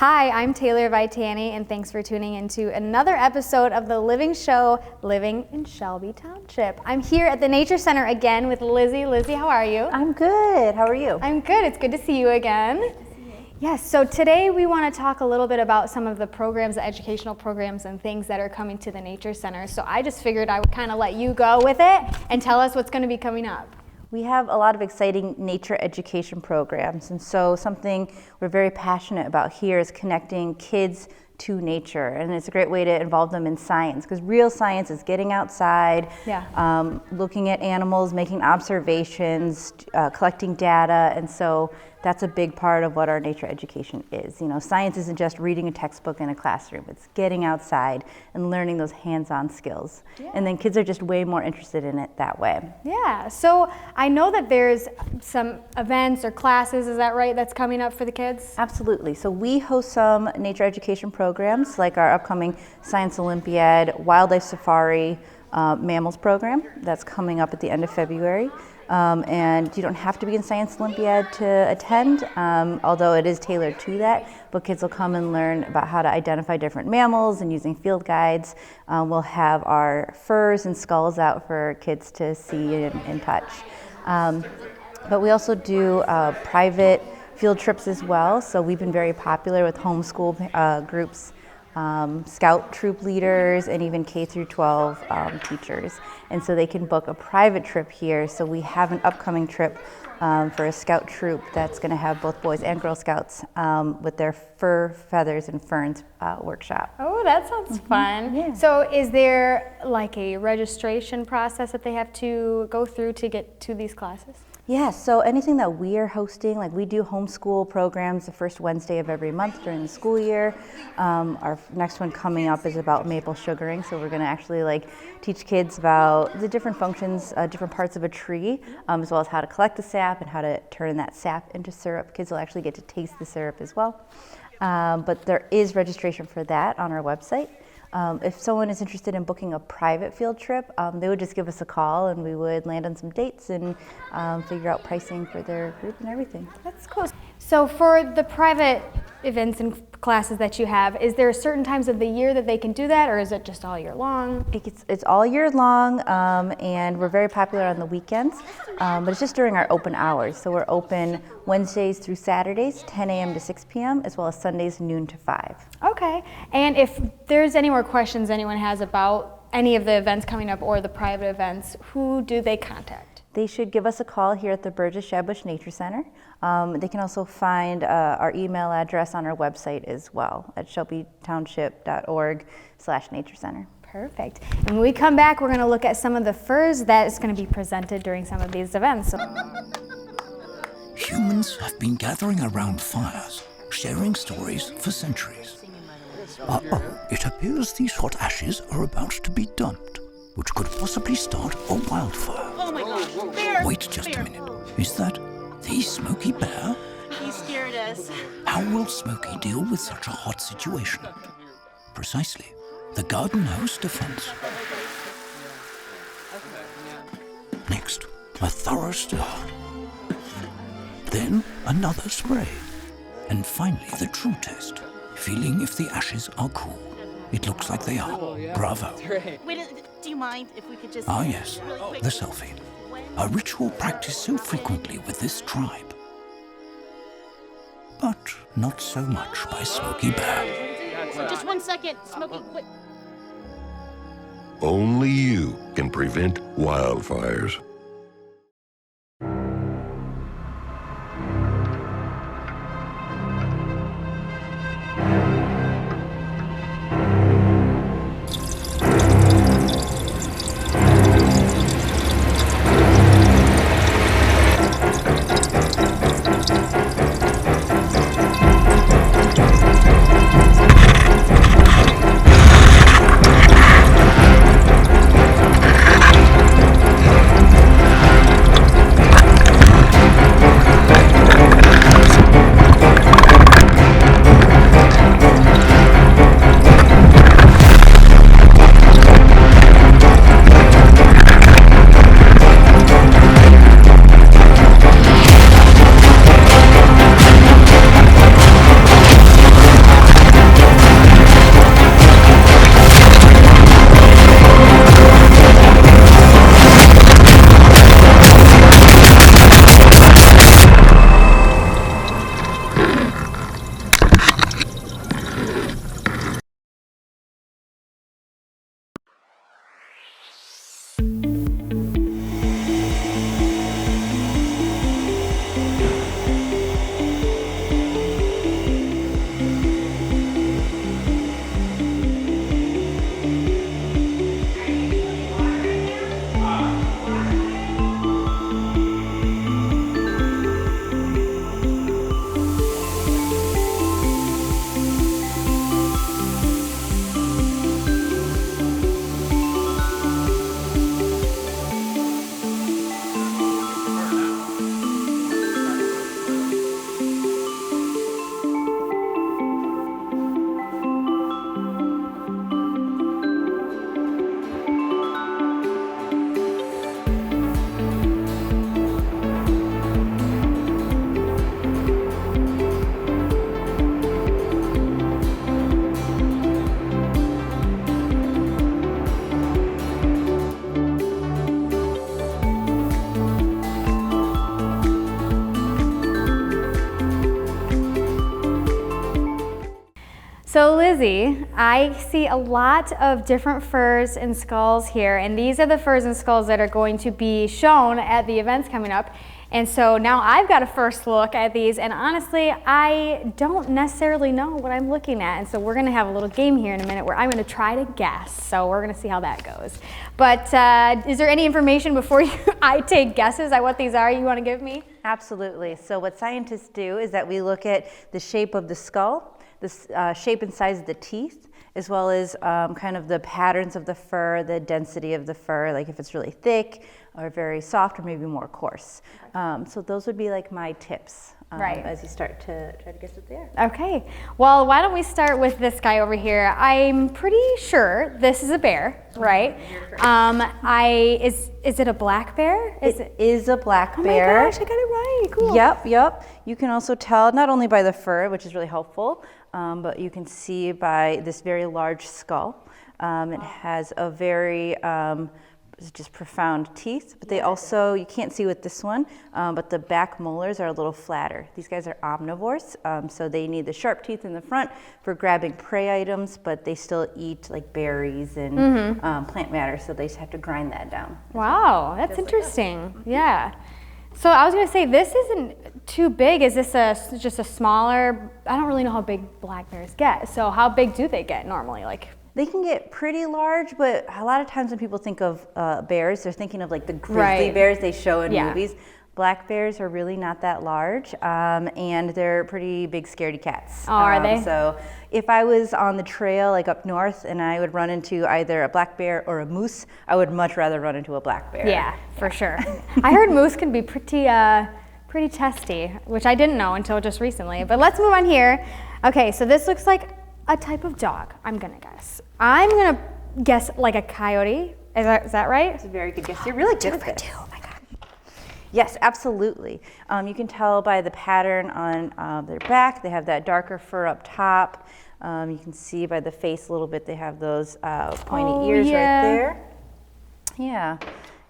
Hi, I'm Taylor Vitani, and thanks for tuning into another episode of the Living Show, Living in Shelby Township. I'm here at the Nature Center again with Lizzie. Lizzie, how are you? I'm good. How are you? I'm good. It's good to see you again. Yes, so today we want to talk a little bit about some of the programs, the educational programs and things that are coming to the Nature Center. So I just figured I would kind of let you go with it and tell us what's going to be coming up. We have a lot of exciting nature education programs, and so something we're very passionate about here is connecting kids to nature, and it's a great way to involve them in science, because real science is getting outside, looking at animals, making observations, collecting data, and so that's a big part of what our nature education is. You know, science isn't just reading a textbook in a classroom, it's getting outside and learning those hands-on skills. Yeah. And then kids are just way more interested in it that way. Yeah, so I know that there's some events or classes, is that right, that's coming up for the kids? Absolutely. So we host some nature education programs, like our upcoming Science Olympiad, Wildlife Safari, Mammals program that's coming up at the end of February. And you don't have to be in Science Olympiad to attend, although it is tailored to that, but kids will come and learn about how to identify different mammals and using field guides. We'll have our furs and skulls out for kids to see and touch. But we also do private field trips as well, so we've been very popular with homeschool groups, scout troop leaders, and even K through 12 teachers. And so they can book a private trip here. So we have an upcoming trip for a scout troop that's going to have both Boys and Girl Scouts with their fur, feathers, and ferns workshop. Oh, that sounds fun. Yeah. So is there like a registration process that they have to go through to get to these classes? Yeah, so anything that we are hosting, like we do homeschool programs the first Wednesday of every month during the school year. Our next one coming up is about maple sugaring, so we're going to actually teach kids about the different functions, different parts of a tree, as well as how to collect the sap and how to turn that sap into syrup. Kids will actually get to taste the syrup as well. But there is registration for that on our website. If someone is interested in booking a private field trip, they would just give us a call and we would land on some dates and figure out pricing for their group and everything. That's cool. So for the private events and classes that you have, is there certain times of the year that they can do that, or is it just all year long? It's all year long, and we're very popular on the weekends, but it's just during our open hours. So we're open Wednesdays through Saturdays, 10 a.m. to 6 p.m., as well as Sundays, noon to 5. Okay, and if there's any more questions anyone has about any of the events coming up or the private events, who do they contact? They should give us a call here at the Burgess-Shadbush Nature Center. They can also find our email address on our website as well at shelbytownship.org/nature center. Perfect. And when we come back, we're going to look at some of the furs that is going to be presented during some of these events. Humans have been gathering around fires, sharing stories for centuries. It appears these hot ashes are about to be dumped, which could possibly start a wildfire. Oh my gosh, bear! Wait just a minute. Is that the Smokey Bear? He scared us. How will Smokey deal with such a hot situation? Precisely, the garden hose defense. Next, a thorough stir. Then another spray. And finally, the true test, feeling if the ashes are cool. It looks like they are. Bravo. Wait, do you mind if we could just... Ah yes, the selfie. A ritual practiced so frequently with this tribe. But not so much by Smokey Bear. Just 1 second, Smokey, wait. Only you can prevent wildfires. So Lizzie, I see a lot of different furs and skulls here, and these are the furs and skulls that are going to be shown at the events coming up. And so now I've got a first look at these, and honestly, I don't necessarily know what I'm looking at. And so we're gonna have a little game here in a minute where I'm gonna try to guess. So we're gonna see how that goes. But is there any information before I take guesses at what these are you wanna give me? Absolutely. So what scientists do is that we look at the shape of the skull, the shape and size of the teeth, as well as kind of the patterns of the fur, the density of the fur, like if it's really thick or very soft or maybe more coarse. So those would be like my tips as you start to try to guess what they are. Okay, well, why don't we start with this guy over here. I'm pretty sure this is a bear, right? Is it a black bear? It is a black bear. Oh my gosh, I got it right, cool. Yep. You can also tell not only by the fur, which is really helpful, but you can see by this very large skull. It has a very just profound teeth, but they also, you can't see with this one, but the back molars are a little flatter. These guys are omnivores, so they need the sharp teeth in the front for grabbing prey items, but they still eat like berries and plant matter, so they just have to grind that down. Wow, that's interesting. Yeah. So I was gonna say, this isn't too big. Is this just a smaller, I don't really know how big black bears get. So how big do they get normally? Like, they can get pretty large, but a lot of times when people think of bears, they're thinking of like the grizzly bears they show in movies. Black bears are really not that large, and they're pretty big scaredy cats. Oh, are they? So if I was on the trail like up north and I would run into either a black bear or a moose, I would much rather run into a black bear. Yeah, for sure. I heard moose can be pretty testy, which I didn't know until just recently. But let's move on here. Okay, so this looks like a type of dog, I'm gonna guess. I'm gonna guess like a coyote. Is that right? It's a very good guess. You're really good at this. Oh my God. Yes, absolutely. You can tell by the pattern on their back. They have that darker fur up top. You can see by the face a little bit, they have those pointy ears right there. Yeah.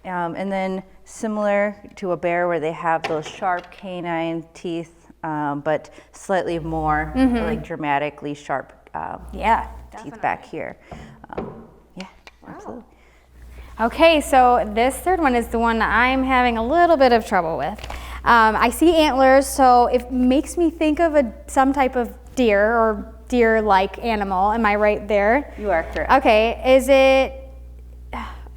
And then similar to a bear where they have those sharp canine teeth, but slightly more like dramatically sharp teeth back here. Absolutely. Okay, so this third one is the one that I'm having a little bit of trouble with. I see antlers, so it makes me think of some type of deer or deer-like animal. Am I right there? You are correct. Okay, is it,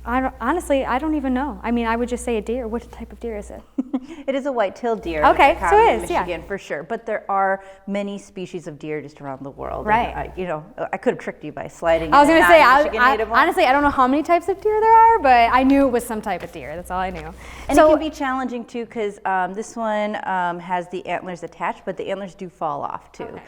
honestly, I don't even know. I mean, I would just say a deer. What type of deer is it? It is a white-tailed deer. Okay, which are so common it in is, Michigan, for sure. But there are many species of deer just around the world. Right. And, I could have tricked you by sliding. I was going to say, honestly, I don't know how many types of deer there are, but I knew it was some type of deer. That's all I knew. And so, it can be challenging too, because this one has the antlers attached, but the antlers do fall off too.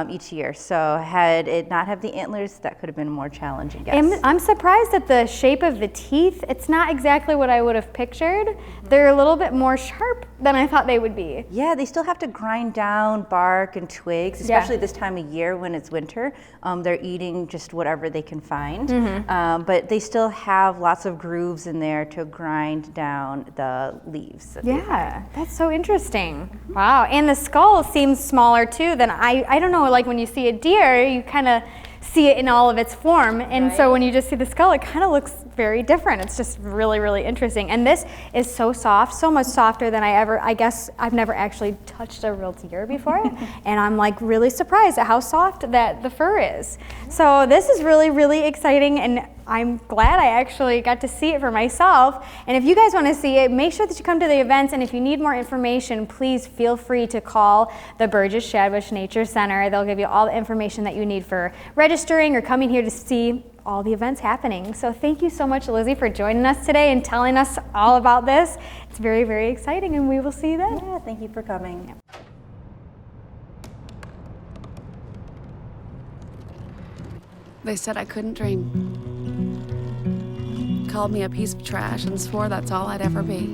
Each year. So had it not have the antlers, that could have been a more challenging guess. I'm surprised at the shape of the teeth. It's not exactly what I would have pictured. They're a little bit more sharp than I thought they would be. Yeah, they still have to grind down bark and twigs, especially this time of year when it's winter. They're eating just whatever they can find. But they still have lots of grooves in there to grind down the leaves. Yeah, that's so interesting. Wow, and the skull seems smaller too than I don't know, like when you see a deer, you kind of see it in all of its form, and so when you just see the skull, it kind of looks very different. It's just really, really interesting. And this is so soft, so much softer than I guess I've never actually touched a real deer before, and I'm like really surprised at how soft that the fur is. So this is really, really exciting, and I'm glad I actually got to see it for myself. And if you guys want to see it, make sure that you come to the events, and if you need more information, please feel free to call the Burgess Shadbush Nature Center. They'll give you all the information that you need for registering or coming here to see all the events happening. So thank you so much, Lizzie, for joining us today and telling us all about this. It's very, very exciting, and we will see you then. Yeah, thank you for coming. They said I couldn't dream. Called me a piece of trash and swore that's all I'd ever be.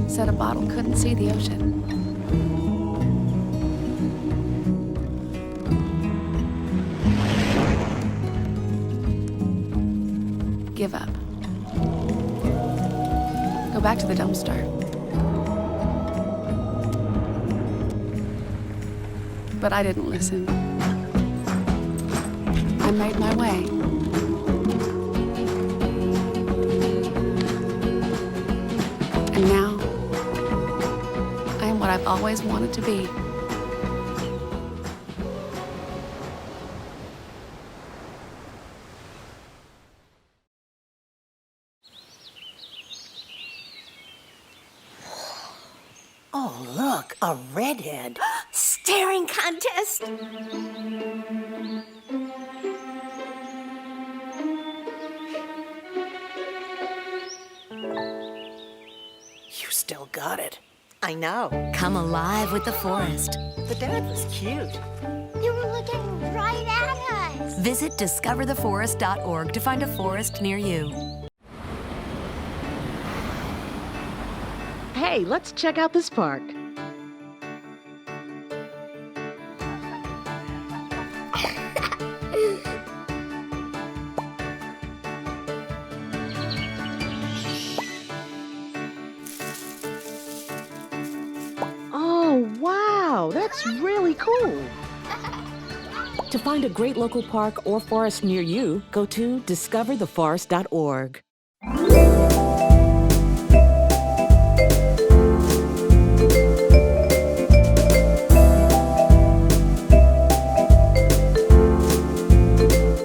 Said a bottle couldn't see the ocean. Give up. Go back to the dumpster. but I didn't listen. I made my way. And now, I am what I've always wanted to be. Oh, look, a redhead. Staring contest. You still got it. I know. Come alive with the forest. The dad was cute. You were looking right at us. Visit discovertheforest.org to find a forest near you. Hey, let's check out this park. Oh, wow, that's really cool. To find a great local park or forest near you, go to discovertheforest.org.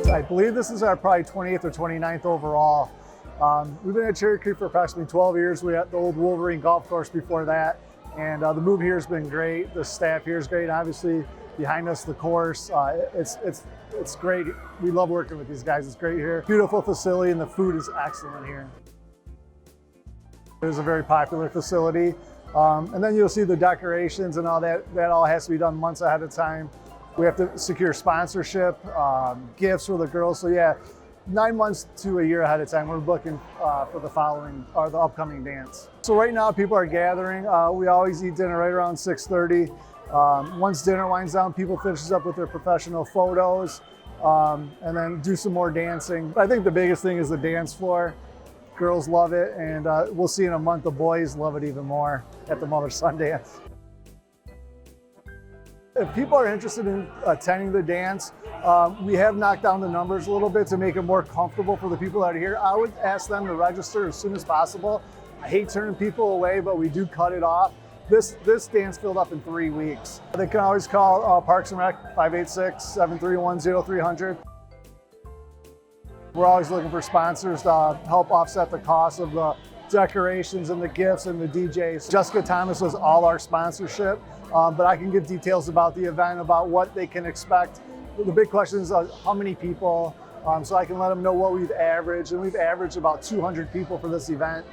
I believe this is our probably 20th or 29th overall. We've been at Cherry Creek for approximately 12 years. We had the old Wolverine golf course before that. And the move here has been great. The staff here is great. Obviously, behind us, the course. It's great. We love working with these guys. It's great here. Beautiful facility, and the food is excellent here. It is a very popular facility. And then you'll see the decorations and all that. That all has to be done months ahead of time. We have to secure sponsorship, gifts for the girls. So yeah, 9 months to a year ahead of time, we're booking for the upcoming dance. So right now people are gathering. We always eat dinner right around 6:30. Once dinner winds down, people finishes up with their professional photos and then do some more dancing. I think the biggest thing is the dance floor. Girls love it, and we'll see in a month the boys love it even more at the Mother-Son dance. If people are interested in attending the dance, we have knocked down the numbers a little bit to make it more comfortable for the people that are here. I would ask them to register as soon as possible. I hate turning people away, but we do cut it off. This dance filled up in 3 weeks. They can always call Parks and Rec 586-731-0300. We're always looking for sponsors to help offset the cost of the decorations and the gifts and the DJs. Jessica Thomas does all our sponsorship, but I can give details about the event, about what they can expect. The big question is how many people, so I can let them know what we've averaged, and we've averaged about 200 people for this event.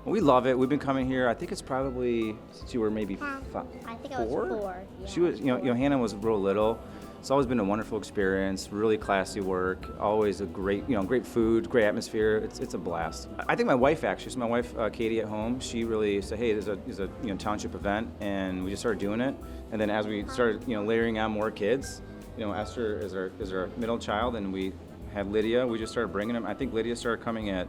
We love it. We've been coming here. I think it's probably since you were maybe I think I was 4. 4. Yeah. She was, Hannah was real little. It's always been a wonderful experience. Really classy work. Always a great, great food, great atmosphere. It's a blast. I think my wife actually. So my wife Katie at home. She really said, hey, there's a township event, and we just started doing it. And then as we started, layering on more kids, Esther is our middle child, and we had Lydia. We just started bringing them. I think Lydia started coming at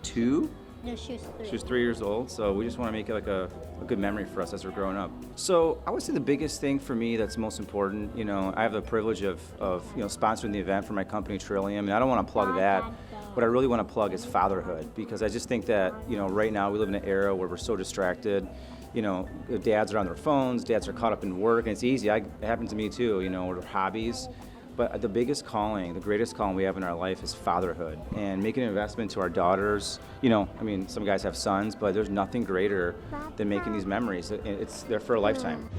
2. No, she was 3. She was 3 years old, so we just want to make it like a good memory for us as we're growing up. So I would say the biggest thing for me that's most important, I have the privilege of sponsoring the event for my company Trillium, and I don't want to plug that, what I really want to plug is fatherhood, because I just think that, you know, right now we live in an era where we're so distracted. You know, dads are on their phones, dads are caught up in work, and it's easy. It happened to me too, you know, or hobbies. But the biggest calling, the greatest calling we have in our life is fatherhood, and making an investment to our daughters. You know, I mean, some guys have sons, but there's nothing greater than making these memories. They're for a lifetime.